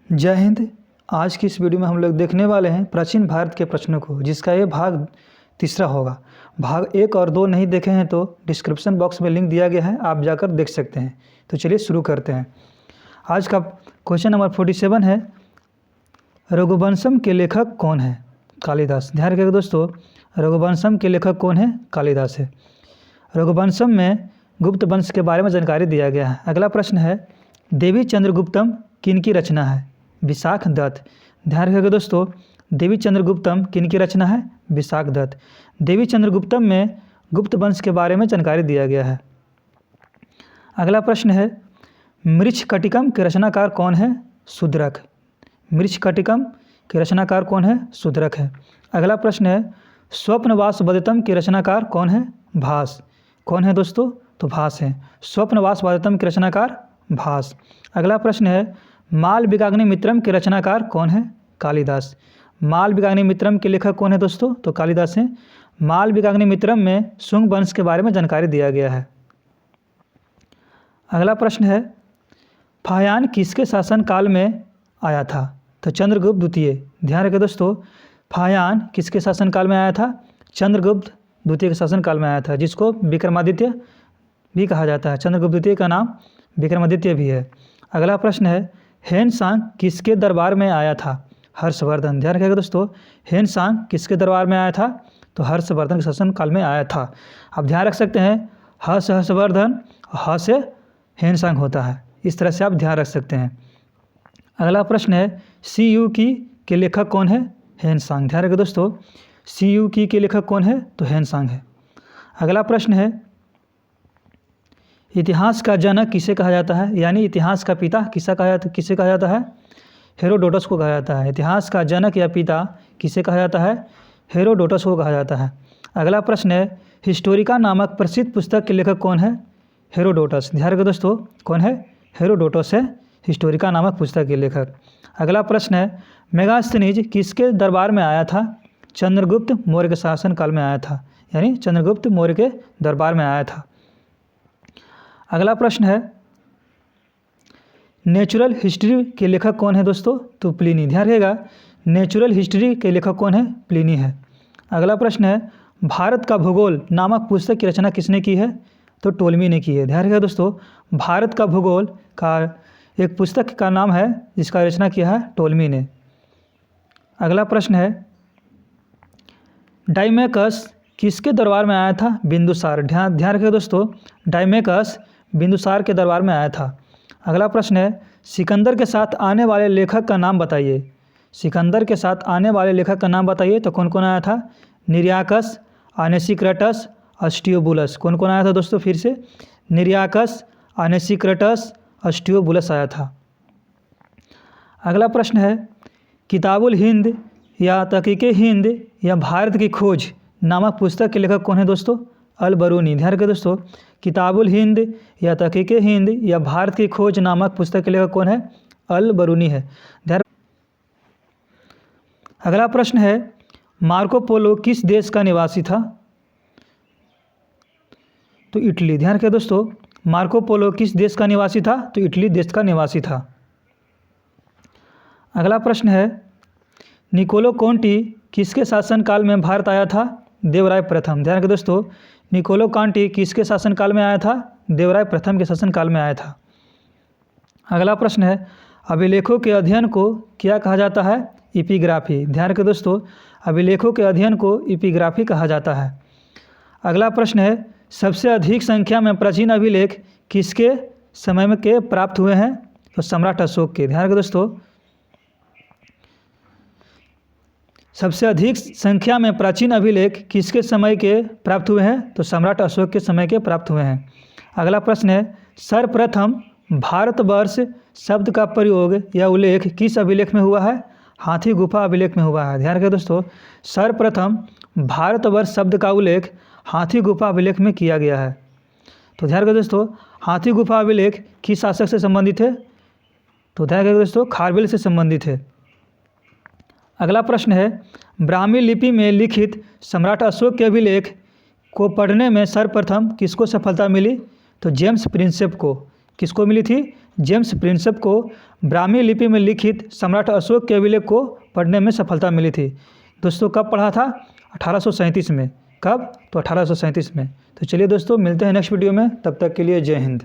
जय हिंद। आज की इस वीडियो में हम लोग देखने वाले हैं प्राचीन भारत के प्रश्नों को, जिसका ये भाग तीसरा होगा। भाग 1 और 2 नहीं देखे हैं तो डिस्क्रिप्शन बॉक्स में लिंक दिया गया है, आप जाकर देख सकते हैं। तो चलिए शुरू करते हैं। आज का क्वेश्चन नंबर 47 है, रघुवंशम के लेखक कौन है? कालिदास। ध्यान रखिएगा दोस्तों, रघुवंशम के लेखक कौन है? कालिदास है। रघुवंशम में गुप्त वंश के बारे में जानकारी दिया गया है। अगला प्रश्न है, देवी चंद्रगुप्तम किनकी रचना है? विशाख दत्त। ध्यान रखिएगा दोस्तों, देवी चंद्रगुप्तम किनकी रचना है? विशाख दत्त। देवी चंद्रगुप्तम में गुप्त वंश के बारे में जानकारी दिया गया है। अगला प्रश्न है, मृच्छकटिकम के रचनाकार कौन है? शूद्रक। मृच्छकटिकम के रचनाकार कौन है? शूद्रक है। अगला प्रश्न है, स्वप्नवासवदत्तम के रचनाकार कौन है? भास। कौन है दोस्तों? तो भास है। स्वप्नवासवदत्तम के रचनाकार भास। अगला प्रश्न है, मालविकाग्निमित्रम के रचनाकार कौन है? कालिदास। मालविकाग्निमित्रम के लेखक कौन है दोस्तों? तो कालिदास हैं। मालविकाग्निमित्रम में शुंग वंश के बारे में जानकारी दिया गया है। अगला प्रश्न है, फाह्यान किसके शासन काल में आया था? तो चंद्रगुप्त द्वितीय। ध्यान रखें दोस्तों, फाह्यान किसके शासन काल में आया था? चंद्रगुप्त द्वितीय के शासन काल में आया था, जिसको विक्रमादित्य भी कहा जाता है। चंद्रगुप्त द्वितीय का नाम विक्रमादित्य भी है। अगला प्रश्न है, हेनसांग किसके दरबार में आया था? हर्षवर्धन। ध्यान रखिएगा दोस्तों, हेनसांग किसके दरबार में आया था? तो हर्षवर्धन के शासन काल में आया था। आप ध्यान रख सकते हैं, ह से हर्षवर्धन, ह से हेनसांग होता है। इस तरह से आप ध्यान रख सकते हैं। अगला प्रश्न है, सी यू की के लेखक कौन है? हेनसांग। ध्यान रखिए दोस्तों, सी यू की के लेखक कौन है? तो हेनसांग है। अगला प्रश्न है, इतिहास का जनक किसे कहा जाता है? यानी इतिहास का पिता किसे कहा जाता है? हेरोडोटस को कहा जाता है। इतिहास का जनक या पिता किसे कहा जाता है? हेरोडोटस को कहा जाता है। अगला प्रश्न है, हिस्टोरिका नामक प्रसिद्ध पुस्तक के लेखक कौन है? हेरोडोटस। ध्यान रखिए दोस्तों, कौन है? हेरोडोटस है हिस्टोरिका नामक पुस्तक के लेखक। अगला प्रश्न है, मेगास्थनीज किसके दरबार में आया था? चंद्रगुप्त मौर्य के शासन काल में आया था, यानी चंद्रगुप्त मौर्य के दरबार में आया था। अगला प्रश्न है, नेचुरल हिस्ट्री के लेखक कौन है दोस्तों? तो प्लिनी। ध्यान रखिएगा, नेचुरल हिस्ट्री के लेखक कौन है? प्लिनी है। अगला प्रश्न है, भारत का भूगोल नामक पुस्तक की रचना किसने की है? तो टोलमी ने की है। ध्यान रखिएगा दोस्तों, भारत का भूगोल का एक पुस्तक का नाम है जिसका रचना किया है टोलमी ने। अगला प्रश्न है, डाइमेकस किसके दरबार में आया था? बिंदुसार। ध्यान रखिएगा दोस्तों, डाइमेकस बिंदुसार के दरबार में आया था। अगला प्रश्न है, सिकंदर के साथ आने वाले लेखक का नाम बताइए। सिकंदर के साथ आने वाले लेखक का नाम बताइए। तो कौन कौन आया था? निर्याकस, आनेसिक्राटस, अस्टियोबुलस। कौन कौन आया था दोस्तों? फिर से, निर्याकस, आनेसिक्राटस, अस्टियोबुलस आया था। अगला प्रश्न है, किताबुल हिंद या तहकीके हिंद या भारत की खोज नामक पुस्तक के लेखक कौन है दोस्तों? अल बरूनी। ध्यान रखिए दोस्तों, किताबुल हिंद या तहकीके हिंद या भारत की खोज नामक पुस्तक के लेखक कौन है? अल बरूनी है। ध्यान। अगला प्रश्न है, मार्को पोलो किस देश का निवासी था? तो इटली। ध्यान रखिए दोस्तों, मार्को पोलो किस देश का निवासी था? तो इटली देश का निवासी था। अगला प्रश्न है, निकोलो कॉन्टी किसके शासनकाल में भारत आया था? देवराय प्रथम। ध्यान रखिए दोस्तों, निकोलो कॉन्टी किसके शासनकाल में आया था? देवराय प्रथम के शासनकाल में आया था। अगला प्रश्न है, अभिलेखों के अध्ययन को क्या कहा जाता है? एपिग्राफी। ध्यान रखिए दोस्तों, अभिलेखों के अध्ययन को एपिग्राफी कहा जाता है। अगला प्रश्न है, सबसे अधिक संख्या में प्राचीन अभिलेख किसके समय में के प्राप्त हुए हैं? तो सम्राट अशोक के। ध्यान रखिए दोस्तों, सबसे अधिक संख्या में प्राचीन अभिलेख किसके समय के प्राप्त हुए हैं? तो सम्राट अशोक के समय के प्राप्त हुए हैं। अगला प्रश्न है, सर्वप्रथम भारतवर्ष शब्द का प्रयोग या उल्लेख किस अभिलेख में हुआ है? हाथी गुफा अभिलेख में हुआ है। ध्यान रखिए दोस्तों, सर्वप्रथम भारतवर्ष शब्द का उल्लेख हाथी गुफा अभिलेख में किया गया है। तो ध्यान रखिए दोस्तों, हाथी गुफा अभिलेख किस शासक से संबंधित है? तो ध्यान रखिए दोस्तों, खारवेल से संबंधित है। अगला प्रश्न है, ब्राह्मी लिपि में लिखित सम्राट अशोक के अभिलेख को पढ़ने में सर्वप्रथम किसको सफलता मिली? तो जेम्स प्रिंसेप को। किसको मिली थी? जेम्स प्रिंसेप को ब्राह्मी लिपि में लिखित सम्राट अशोक के अभिलेख को पढ़ने में सफलता मिली थी। दोस्तों कब पढ़ा था? 1837 में। कब? तो 1837 में। तो चलिए दोस्तों मिलते हैं नेक्स्ट वीडियो में, तब तक के लिए जय हिंद।